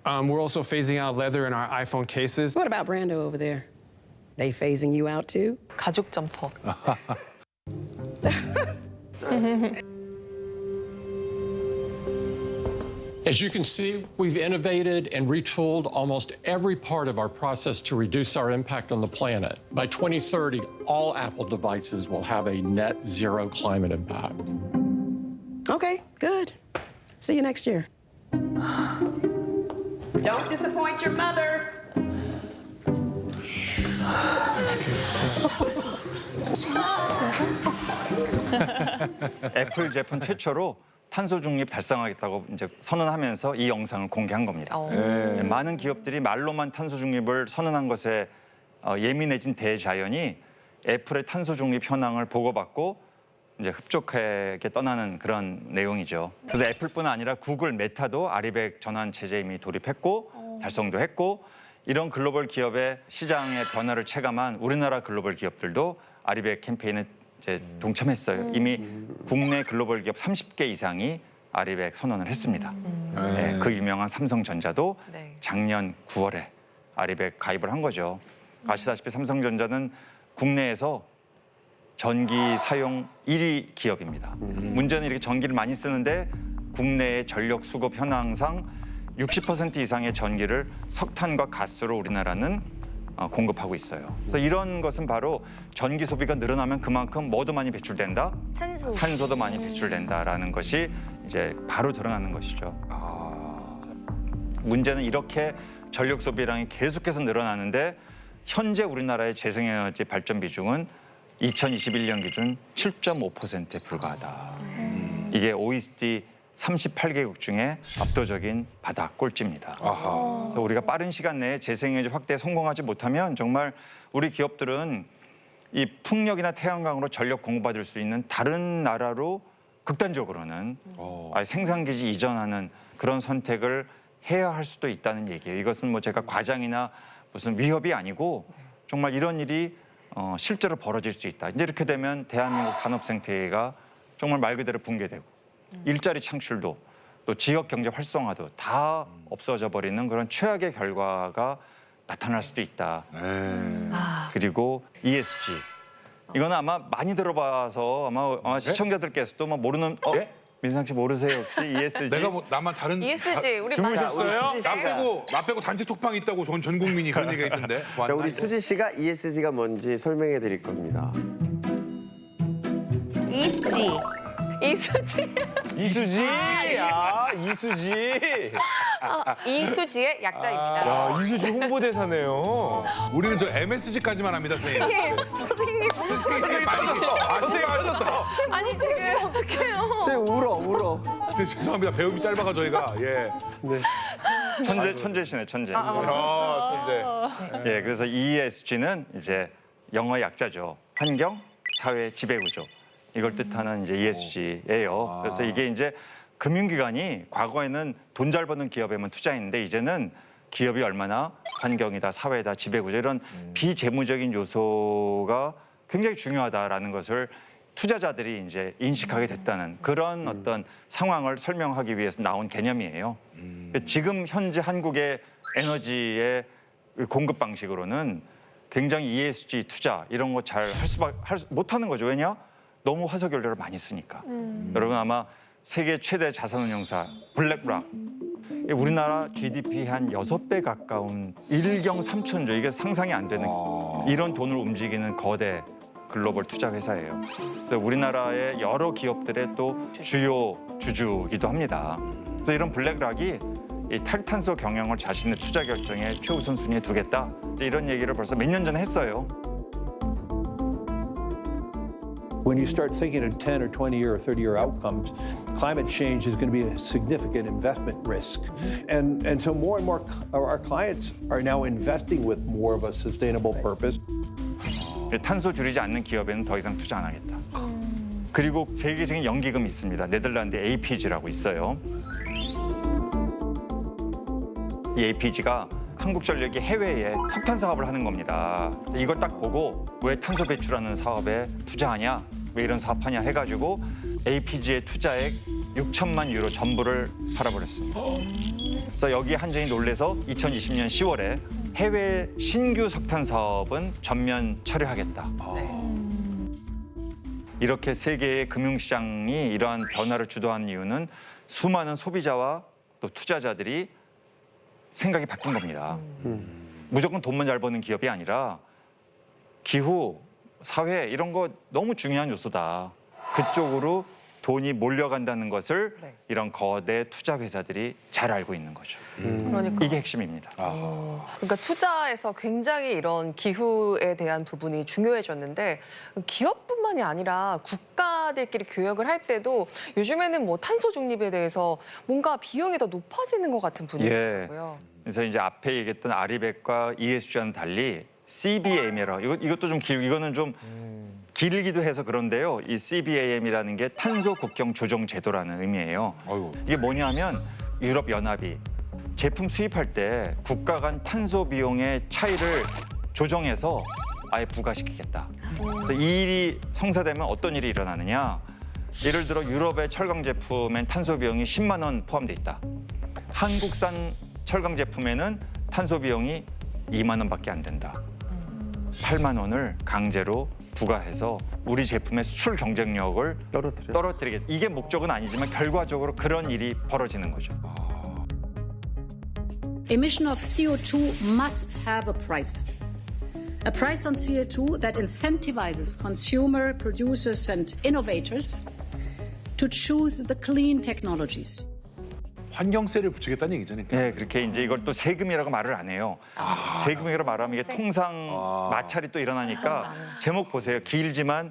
We're also phasing out leather in our iPhone cases. What about Brando over there? They phasing you out too? 가죽 점퍼. As you can see, we've innovated and retooled almost every part of our process to reduce our impact on the planet. By 2030, all Apple devices will have a net zero climate impact. Okay, good. See you next year. Don't disappoint your mother. 애플 제품 최초로 탄소 중립 달성하겠다고 이제 선언하면서 이 영상을 공개한 겁니다. 네. 많은 기업들이 말로만 탄소 중립을 선언한 것에 예민해진 대자연이 애플의 탄소 중립 현황을 보고받고 이제 흡족하게 떠나는 그런 내용이죠. 그래서 애플뿐 아니라 구글, 메타도 아리백 전환 체제 이미 돌입했고 달성도 했고 이런 글로벌 기업의 시장의 변화를 체감한 우리나라 글로벌 기업들도 아리백 캠페인에 이제 동참했어요. 이미 국내 글로벌 기업 30개 이상이 아리백 선언을 했습니다. 네, 그 유명한 삼성전자도 작년 9월에 아리백 가입을 한 거죠. 아시다시피 삼성전자는 국내에서 전기 사용 1위 기업입니다. 문제는 이렇게 전기를 많이 쓰는데 국내의 전력 수급 현황상 60% 이상의 전기를 석탄과 가스로 우리나라는 공급하고 있어요. 그래서 이런 것은 바로 전기 소비가 늘어나면 그만큼 뭐도 많이 배출된다? 탄소도 많이 배출된다라는 것이 이제 바로 드러나는 것이죠. 문제는 이렇게 전력 소비량이 계속해서 늘어나는데 현재 우리나라의 재생에너지 발전 비중은 2021년 기준 7.5%에 불과하다. 이게 OECD 38개국 중에 압도적인 바닥 꼴찌입니다. 그래서 우리가 빠른 시간 내에 재생에너지 확대에 성공하지 못하면 정말 우리 기업들은 이 풍력이나 태양광으로 전력 공급받을 수 있는 다른 나라로 극단적으로는 생산기지 이전하는 그런 선택을 해야 할 수도 있다는 얘기예요. 이것은 뭐 제가 과장이나 무슨 위협이 아니고 정말 이런 일이 실제로 벌어질 수 있다. 이제 이렇게 되면 대한민국 산업 생태계가 정말 말 그대로 붕괴되고 일자리 창출도 또 지역 경제 활성화도 다 없어져 버리는 그런 최악의 결과가 나타날 수도 있다. 그리고 ESG. 이거는 아마 많이 들어봐서 아마 시청자들께서도 뭐 모르는 민상 씨 모르세요 혹시 ESG? 내가 뭐 나만 다른 ESG 우리 주무셨어요? 나 빼고 단체 톡방 있다고 전 국민이 그런 얘기가 있던데. 자, 우리 수지 씨가 ESG가 뭔지 설명해 드릴 겁니다. ESG. 이수지. 이수지. 야, 이수지. 이수지의 약자입니다. 야, 이수지 홍보대사네요. 우리는 저 MSG까지만 합니다, 선생님. 선생님. 선생님 많이 선생님 하셨어. 아니 지금 어떡해요? 선생님 울어. 죄송합니다. 배움이 짧아가 저희가. 예. 네. 천재시네, 천재. 천재. 예, 그래서 ESG는 이제 영어 약자죠. 환경, 사회, 지배구조. 이걸 뜻하는 이제 ESG예요. 그래서 이게 이제 금융기관이 과거에는 돈 잘 버는 기업에만 투자했는데 이제는 기업이 얼마나 환경이다, 사회다, 지배구조 이런 비재무적인 요소가 굉장히 중요하다라는 것을 투자자들이 이제 인식하게 됐다는 그런 어떤 상황을 설명하기 위해서 나온 개념이에요. 지금 현재 한국의 에너지의 공급 방식으로는 굉장히 ESG 투자 이런 거 잘 못하는 거죠. 왜냐? 너무 화석 연료를 많이 쓰니까. 여러분 아마 세계 최대 자산운용사 블랙락 우리나라 GDP 한 6배 가까운 1경 3천조 이게 상상이 안 되는 이런 돈을 움직이는 거대 글로벌 투자 회사예요. 그래서 우리나라의 여러 기업들의 또 주요 주주기도 합니다. 그래서 이런 블랙락이 이 탈탄소 경영을 자신의 투자 결정에 최우선 순위에 두겠다 이런 얘기를 벌써 몇 년 전에 했어요. When you start thinking of 10 or 20 year or 30 year outcomes, climate change is going to be a significant investment risk. And so more and more our clients are now investing with more of a sustainable purpose. 탄소 줄이지 않는 기업에는 더 이상 투자 안 하겠다. 그리고 세계적인 연기금이 있습니다. 네덜란드 APG라고 있어요. 이 APG가 한국전력이 해외에 석탄 사업을 하는 겁니다. 이걸 딱 보고 왜 탄소 배출하는 사업에 투자하냐, 왜 이런 사업하냐 해가지고 APG의 투자액 6천만 유로 전부를 팔아버렸습니다. 그래서 여기에 한전이 놀래서 2020년 10월에 해외 신규 석탄 사업은 전면 철회하겠다. 이렇게 세계의 금융시장이 이러한 변화를 주도한 이유는 수많은 소비자와 또 투자자들이 생각이 바뀐 겁니다. 무조건 돈만 잘 버는 기업이 아니라 기후, 사회 이런 거 너무 중요한 요소다. 그쪽으로 돈이 몰려간다는 것을 네. 이런 거대 투자 회사들이 잘 알고 있는 거죠. 그러니까. 이게 핵심입니다. 그러니까 투자에서 굉장히 이런 기후에 대한 부분이 중요해졌는데 기업뿐만이 아니라 국가들끼리 교역을 할 때도 요즘에는 뭐 탄소 중립에 대해서 뭔가 비용이 더 높아지는 것 같은 분위기더라고요. 그래서 이제 앞에 얘기했던 아리백과 ESG와는 달리 CBAM이라고 이것도 좀 이거는 좀 길기도 해서 그런데요. 이 CBAM이라는 게 탄소 국경 조정 제도라는 의미예요. 이게 뭐냐면 유럽 연합이 제품 수입할 때 국가 간 탄소 비용의 차이를 조정해서 아예 부과시키겠다. 그래서 이 일이 성사되면 어떤 일이 일어나느냐? 예를 들어 유럽의 철강 제품엔 탄소 비용이 10만 원 포함돼 있다. 한국산 철강 제품에는 탄소 비용이 2만 원밖에 안 된다. 8만 원을 강제로 부과해서 우리 제품의 수출 경쟁력을 떨어뜨리겠다. 이게 목적은 아니지만 결과적으로 그런 일이 벌어지는 거죠. Emission of CO2 must have a price. A price on CO2 that incentivizes consumer, producers and innovators to choose the clean technologies. 환경세를 붙이겠다는 얘기잖아요. 네, 그렇게 이제 이걸 또 세금이라고 말을 안 해요. 세금이라고 말하면 이게 통상 마찰이 또 일어나니까 제목 보세요. 길지만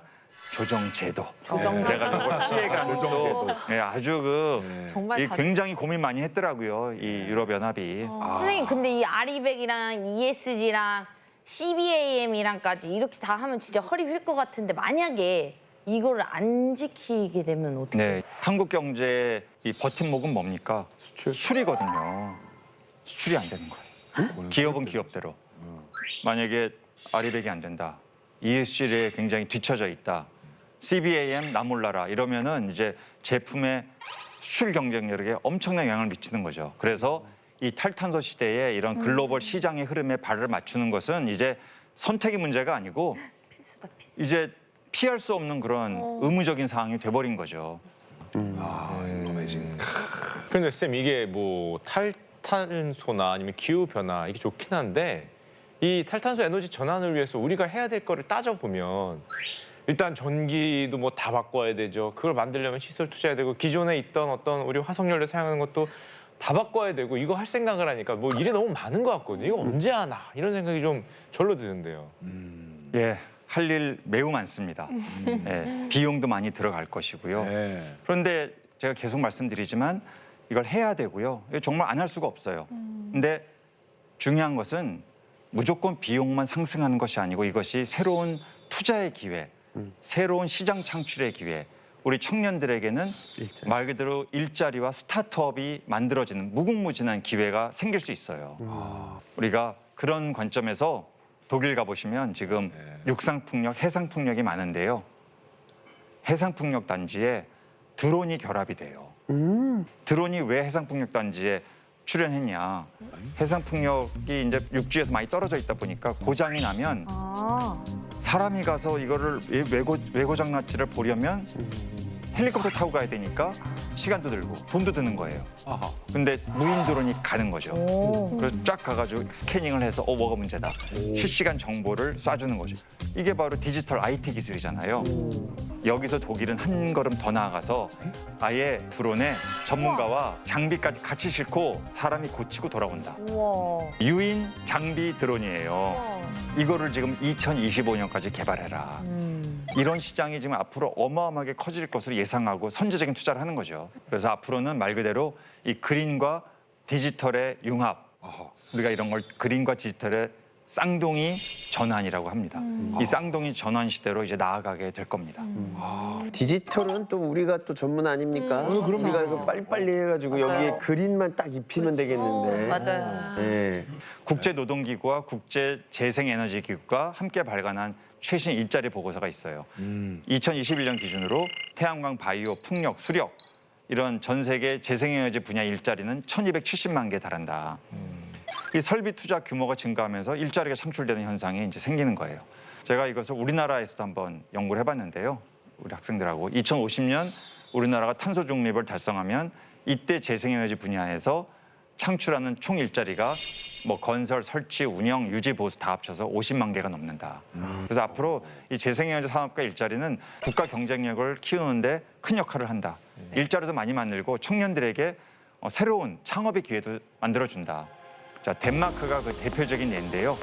조정제도. 그래가지고 그걸 피해가는 또 아주 정말 굉장히 고민 많이 했더라고요. 이 유럽 연합이. 선생님 근데 이 아리백이랑 ESG랑 CBAM이랑까지 이렇게 다 하면 진짜 허리 휠 것 같은데 만약에 이거를 안 지키게 되면 어떻게? 네, 한국 경제의 이 버팀목은 뭡니까? 수출이거든요. 수출이 안 되는 거예요. 기업은 기업대로. 만약에 아리백이 안 된다. ESG에 굉장히 뒤처져 있다. CBAM 나 몰라라 이러면은 이제 제품의 수출 경쟁력에 엄청난 영향을 미치는 거죠. 그래서 이 탈탄소 시대에 이런 글로벌 시장의 흐름에 발을 맞추는 것은 이제 선택의 문제가 아니고 이제 피할 수 없는 그런 의무적인 상황이 돼버린 거죠. 그런데 쌤 이게 뭐 탈탄소나 아니면 기후 변화 이게 좋긴 한데 이 탈탄소 에너지 전환을 위해서 우리가 해야 될 거를 따져 보면 일단 전기도 뭐 다 바꿔야 되죠. 그걸 만들려면 시설 투자해야 되고 기존에 있던 어떤 우리 화석연료 사용하는 것도 다 바꿔야 되고 이거 할 생각을 하니까 뭐 일이 너무 많은 것 같거든요. 이거 언제 하나 이런 생각이 좀 절로 드는데요. 예, 할 일 매우 많습니다. 예, 비용도 많이 들어갈 것이고요. 그런데 제가 계속 말씀드리지만 이걸 해야 되고요. 이거 정말 안 할 수가 없어요. 근데 중요한 것은 무조건 비용만 상승하는 것이 아니고 이것이 새로운 투자의 기회, 새로운 시장 창출의 기회, 우리 청년들에게는 말 그대로 일자리와 스타트업이 만들어지는 무궁무진한 기회가 생길 수 있어요. 우리가 그런 관점에서 독일 가보시면 지금 육상풍력, 해상풍력이 많은데요. 해상풍력 단지에 드론이 결합이 돼요. 드론이 왜 해상풍력 단지에 출연했냐. 해상풍력이 이제 육지에서 많이 떨어져 있다 보니까 고장이 나면 사람이 가서 이거를 왜 고장 났지를 보려면 헬리콥터 타고 가야 되니까 시간도 들고 돈도 드는 거예요. 근데 무인 드론이 가는 거죠. 그래서 쫙 가가지고 스캐닝을 해서 뭐가 문제다. 실시간 정보를 쏴주는 거죠. 이게 바로 디지털 IT 기술이잖아요. 여기서 독일은 한 걸음 더 나아가서 아예 드론에 전문가와 장비까지 같이 싣고 사람이 고치고 돌아온다. 유인 장비 드론이에요. 이거를 지금 2025년까지 개발해라. 이런 시장이 지금 앞으로 어마어마하게 커질 것으로 예상하고 선제적인 투자를 하는 거죠. 그래서 앞으로는 말 그대로 이 그린과 디지털의 융합, 우리가 이런 걸 그린과 디지털의 쌍둥이 전환이라고 합니다. 이 쌍둥이 전환 시대로 이제 나아가게 될 겁니다. 디지털은 또 우리가 또 전문 아닙니까? 우리가 이거 빨리빨리 해가지고 여기에 그린만 딱 입히면 되겠는데. 맞아요. 네. 국제노동기구와 국제재생에너지기구가 함께 발간한 최신 일자리 보고서가 있어요. 2021년 기준으로 태양광, 바이오, 풍력, 수력 이런 전 세계 재생에너지 분야 일자리는 1,270만 개에 달한다. 이 설비 투자 규모가 증가하면서 일자리가 창출되는 현상이 이제 생기는 거예요. 제가 이것을 우리나라에서도 한번 연구를 해봤는데요. 우리 학생들하고 2050년 우리나라가 탄소 중립을 달성하면 이때 재생에너지 분야에서 창출하는 총 일자리가 뭐 건설, 설치, 운영, 유지, 보수 다 합쳐서 50만 개가 넘는다. 그래서 앞으로 이 재생에너지 산업과 일자리는 국가 경쟁력을 키우는데 큰 역할을 한다. 일자리도 많이 만들고 청년들에게 새로운 창업의 기회도 만들어준다. 자, 덴마크가 그 대표적인 예인데요.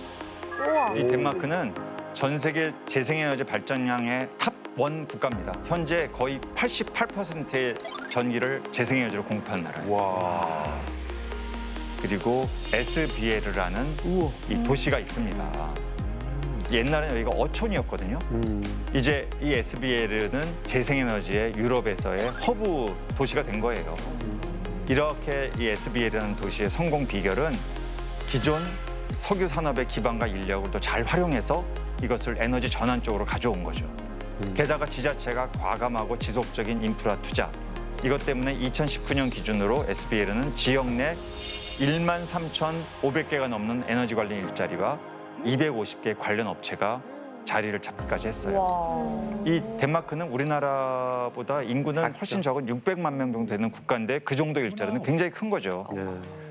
이 덴마크는 전 세계 재생에너지 발전량의 탑1 국가입니다. 현재 거의 88%의 전기를 재생에너지로 공급하는 나라예요. 그리고 SBL이라는 이 도시가 있습니다. 옛날에는 여기가 어촌이었거든요. 이제 이 SBL은 재생에너지의 유럽에서의 허브 도시가 된 거예요. 이렇게 이 SBL이라는 도시의 성공 비결은 기존 석유 산업의 기반과 인력을 또 잘 활용해서 이것을 에너지 전환 쪽으로 가져온 거죠. 게다가 지자체가 과감하고 지속적인 인프라 투자. 이것 때문에 2019년 기준으로 SBL은 지역 내 13,500개가 넘는 에너지 관련 일자리와 250개 관련 업체가 자리를 잡기까지 했어요. 이 덴마크는 우리나라보다 인구는 훨씬 적은 600만 명 정도 되는 국가인데 그 정도 일자리는 굉장히 큰 거죠.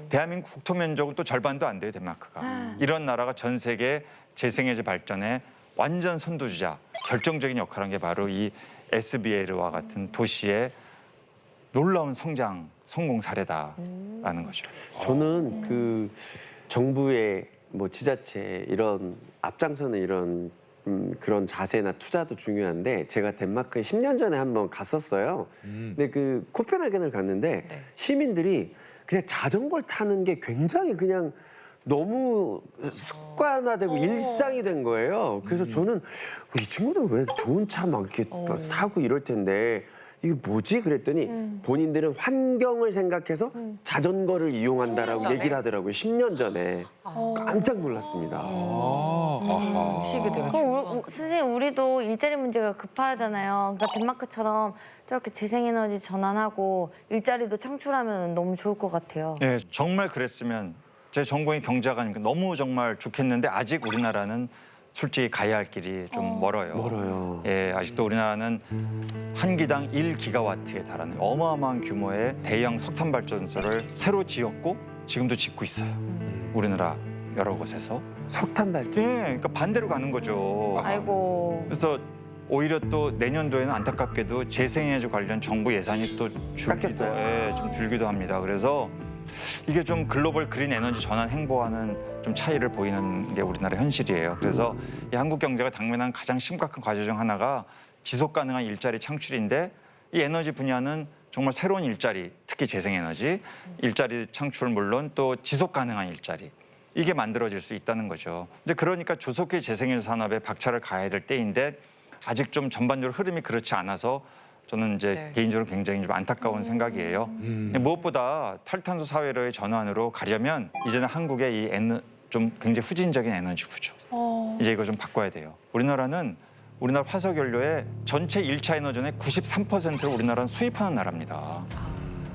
대한민국 국토 면적은 또 절반도 안 돼요, 덴마크가. 이런 나라가 전 세계 재생에너지 발전에 완전 선두주자, 결정적인 역할을 한 게 바로 이 SBL과 같은 도시의 놀라운 성공 사례다라는 거죠. 저는 그 정부의 뭐 지자체 이런 앞장서는 이런 그런 자세나 투자도 중요한데 제가 덴마크에 10년 전에 한번 갔었어요. 근데 그 코펜하겐을 갔는데 시민들이 그냥 자전거를 타는 게 굉장히 그냥 너무 습관화되고 일상이 된 거예요. 그래서 저는 이 친구들 왜 좋은 차 막 이렇게 사고 이럴 텐데 이게 뭐지? 그랬더니 본인들은 환경을 생각해서 자전거를 이용한다라고 10년 전에? 얘기를 하더라고요. 10년 전에. 깜짝 놀랐습니다. 의식이 되게 그럼 선생님 우리도 일자리 문제가 급하잖아요. 그러니까 덴마크처럼 저렇게 재생에너지 전환하고 일자리도 창출하면 너무 좋을 것 같아요. 네, 정말 그랬으면 제 전공이 경제학이니까 너무 정말 좋겠는데 아직 우리나라는 솔직히 가야 할 길이 좀 멀어요. 멀어요. 예, 아직도 우리나라는 한 기당 1기가와트에 달하는 어마어마한 규모의 대형 석탄 발전소를 새로 지었고 지금도 짓고 있어요. 우리나라 여러 곳에서. 석탄 발전? 예, 그러니까 반대로 가는 거죠. 아이고. 그래서 오히려 또 내년도에는 안타깝게도 재생에너지 관련 정부 예산이 또 줄기도, 예, 좀 줄기도 합니다. 그래서 이게 좀 글로벌 그린 에너지 전환 행보와는 좀 차이를 보이는 게 우리나라 현실이에요. 그래서 이 한국 경제가 당면한 가장 심각한 과제 중 하나가 지속 가능한 일자리 창출인데 이 에너지 분야는 정말 새로운 일자리, 특히 재생에너지, 일자리 창출 물론 또 지속 가능한 일자리 이게 만들어질 수 있다는 거죠. 이제 그러니까 조속히 재생에너지 산업에 박차를 가해야 될 때인데 아직 좀 전반적으로 흐름이 그렇지 않아서 저는 이제 개인적으로 굉장히 좀 안타까운 생각이에요. 무엇보다 탈탄소 사회로의 전환으로 가려면 이제는 한국의 이 좀 굉장히 후진적인 에너지 구조. 이제 이거 좀 바꿔야 돼요. 우리나라 화석연료의 전체 1차 에너전의 93%를 우리나라는 수입하는 나라입니다.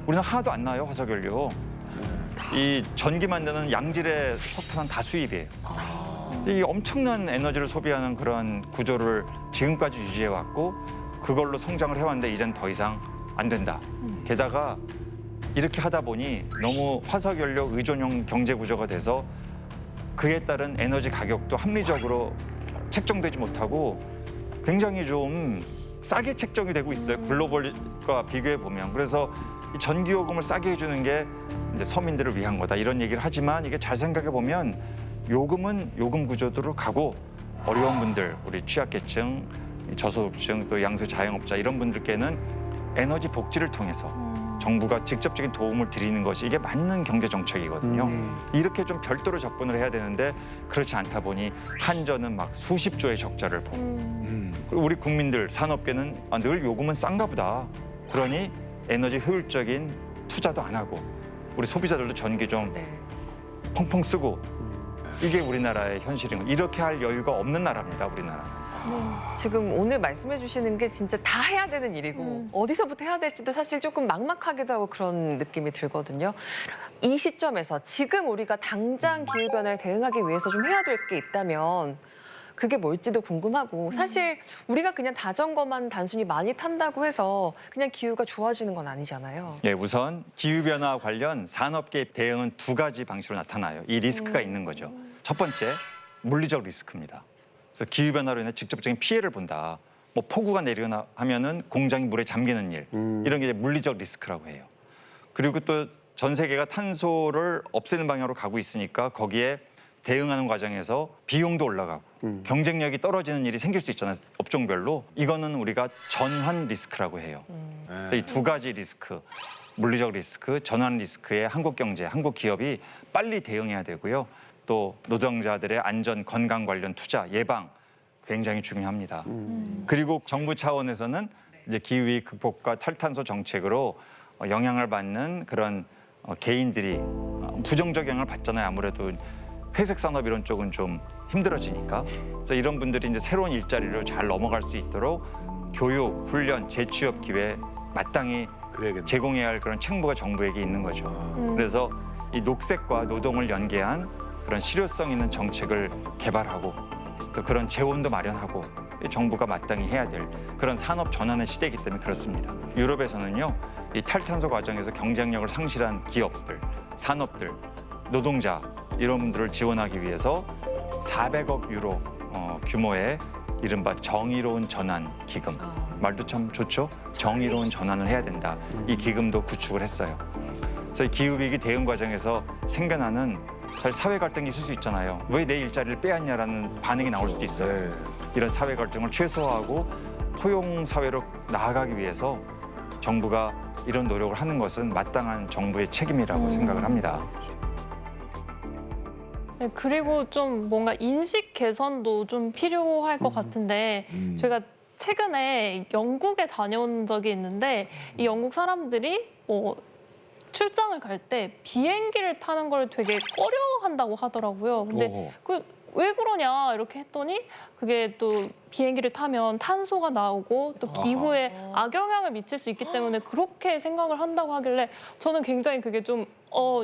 우리나라 하나도 안 나요, 화석연료. 이 전기 만드는 양질의 석탄은 다 수입이에요. 이 엄청난 에너지를 소비하는 그런 구조를 지금까지 유지해왔고 그걸로 성장을 해왔는데 이젠 더 이상 안 된다. 게다가 이렇게 하다 보니 너무 화석연료 의존형 경제 구조가 돼서 그에 따른 에너지 가격도 합리적으로 책정되지 못하고 굉장히 좀 싸게 책정이 되고 있어요. 글로벌과 비교해 보면. 그래서 이 전기요금을 싸게 해주는 게 이제 서민들을 위한 거다 이런 얘기를 하지만 이게 잘 생각해 보면 요금은 요금 구조대로 가고 어려운 분들, 우리 취약계층, 저소득층 또 양수 자영업자 이런 분들께는 에너지 복지를 통해서 정부가 직접적인 도움을 드리는 것이 이게 맞는 경제 정책이거든요. 이렇게 좀 별도로 접근을 해야 되는데 그렇지 않다 보니 한전은 막 수십조의 적자를 보고 그리고 우리 국민들 산업계는 늘 요금은 싼가 보다. 그러니 에너지 효율적인 투자도 안 하고 우리 소비자들도 전기 좀 펑펑 쓰고 이게 우리나라의 현실인 거예요. 이렇게 할 여유가 없는 나라입니다, 우리나라. 지금 오늘 말씀해 주시는 게 진짜 다 해야 되는 일이고 어디서부터 해야 될지도 사실 조금 막막하기도 하고 그런 느낌이 들거든요. 이 시점에서 지금 우리가 당장 기후변화에 대응하기 위해서 좀 해야 될 게 있다면 그게 뭘지도 궁금하고 사실 우리가 그냥 자전거만 단순히 많이 탄다고 해서 그냥 기후가 좋아지는 건 아니잖아요. 예, 우선 기후변화 관련 산업계의 대응은 두 가지 방식으로 나타나요. 이 리스크가 있는 거죠. 첫 번째, 물리적 리스크입니다. 그래서 기후변화로 인해 직접적인 피해를 본다. 뭐 폭우가 내리거나 하면은 공장이 물에 잠기는 일, 이런 게 이제 물리적 리스크라고 해요. 그리고 또 전 세계가 탄소를 없애는 방향으로 가고 있으니까 거기에 대응하는 과정에서 비용도 올라가고 경쟁력이 떨어지는 일이 생길 수 있잖아요. 업종별로. 이거는 우리가 전환 리스크라고 해요. 이 두 가지 리스크, 물리적 리스크, 전환 리스크에 한국 경제, 한국 기업이 빨리 대응해야 되고요. 또 노동자들의 안전, 건강 관련 투자, 예방 굉장히 중요합니다. 그리고 정부 차원에서는 이제 기후위기 극복과 탈탄소 정책으로 영향을 받는 그런 개인들이 부정적 영향을 받잖아요. 아무래도 회색 산업 이런 쪽은 좀 힘들어지니까. 그래서 이런 분들이 이제 새로운 일자리로 잘 넘어갈 수 있도록 교육, 훈련, 재취업 기회 마땅히 제공해야 할 그런 책무가 정부에게 있는 거죠. 그래서 이 녹색과 노동을 연계한 그런 실효성 있는 정책을 개발하고 또 그런 재원도 마련하고 정부가 마땅히 해야 될 그런 산업 전환의 시대이기 때문에 그렇습니다. 유럽에서는요, 이 탈탄소 과정에서 경쟁력을 상실한 기업들, 산업들, 노동자 이런 분들을 지원하기 위해서 400억 유로 규모의 이른바 정의로운 전환 기금. 말도 참 좋죠? 정의로운 전환을 해야 된다. 이 기금도 구축을 했어요. 그래서 이 기후위기 대응 과정에서 생겨나는 사실 사회 갈등이 있을 수 있잖아요. 왜 내 일자리를 빼앗냐라는 반응이 나올 수도 있어요. 이런 사회 갈등을 최소화하고 포용 사회로 나아가기 위해서 정부가 이런 노력을 하는 것은 마땅한 정부의 책임이라고 생각을 합니다. 네, 그리고 좀 뭔가 인식 개선도 좀 필요할 것 같은데 제가 최근에 영국에 다녀온 적이 있는데 이 영국 사람들이 뭐 출장을 갈 때 비행기를 타는 걸 되게 꺼려한다고 하더라고요. 근데 왜 그러냐 이렇게 했더니 그게 또 비행기를 타면 탄소가 나오고 또 기후에 악영향을 미칠 수 있기 때문에 그렇게 생각을 한다고 하길래 저는 굉장히 그게 좀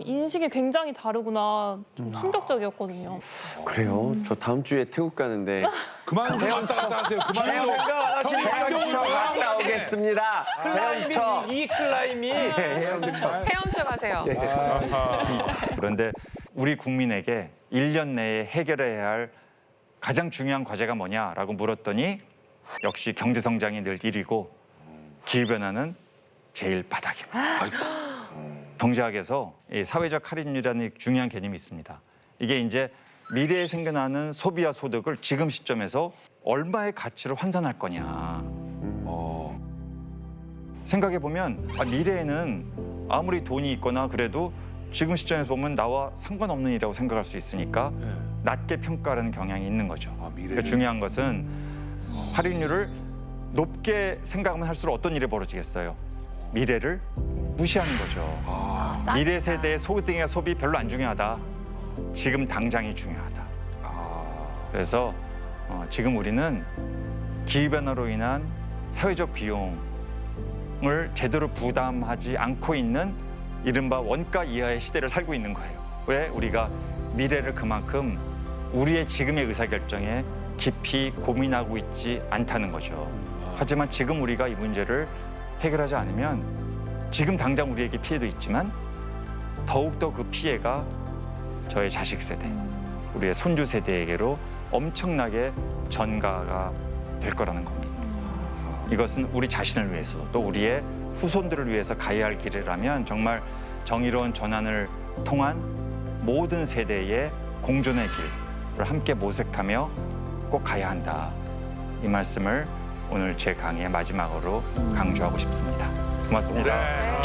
인식이 굉장히 다르구나 좀 충격적이었거든요. 그래요? 저 다음 주에 태국 가는데 그만 좀 왔다 갔다 하세요. 그만요. 생각 안 하시는 헤엄쳐 갔다 오겠습니다. 헤엄쳐. 이 클라이밍. 헤엄쳐 가세요. 그런데 우리 국민에게 1년 내에 해결해야 할 가장 중요한 과제가 뭐냐라고 물었더니 역시 경제 성장이 늘 1위고 기후변화는 제일 바닥입니다. 경제학에서 이 사회적 할인율이라는 중요한 개념이 있습니다. 이게 이제 미래에 생겨나는 소비와 소득을 지금 시점에서 얼마의 가치로 환산할 거냐. 생각해 보면 미래에는 아무리 돈이 있거나 그래도 지금 시점에서 보면 나와 상관없는 일이라고 생각할 수 있으니까 낮게 평가하는 경향이 있는 거죠. 그러니까 중요한 것은 할인율을 높게 생각하면 할수록 어떤 일이 벌어지겠어요? 미래를 무시하는 거죠. 미래 세대의 소득이나 소비 별로 안 중요하다. 지금 당장이 중요하다. 그래서 지금 우리는 기후변화로 인한 사회적 비용을 제대로 부담하지 않고 있는 이른바 원가 이하의 시대를 살고 있는 거예요. 왜? 우리가 미래를 그만큼 우리의 지금의 의사결정에 깊이 고민하고 있지 않다는 거죠. 하지만 지금 우리가 이 문제를 해결하지 않으면 지금 당장 우리에게 피해도 있지만 더욱더 그 피해가 저의 자식 세대, 우리의 손주 세대에게로 엄청나게 전가가 될 거라는 겁니다. 이것은 우리 자신을 위해서도 또 우리의 후손들을 위해서 가야 할 길이라면 정말 정의로운 전환을 통한 모든 세대의 공존의 길을 함께 모색하며 꼭 가야 한다. 이 말씀을 오늘 제 강의의 마지막으로 강조하고 싶습니다. 고맙습니다.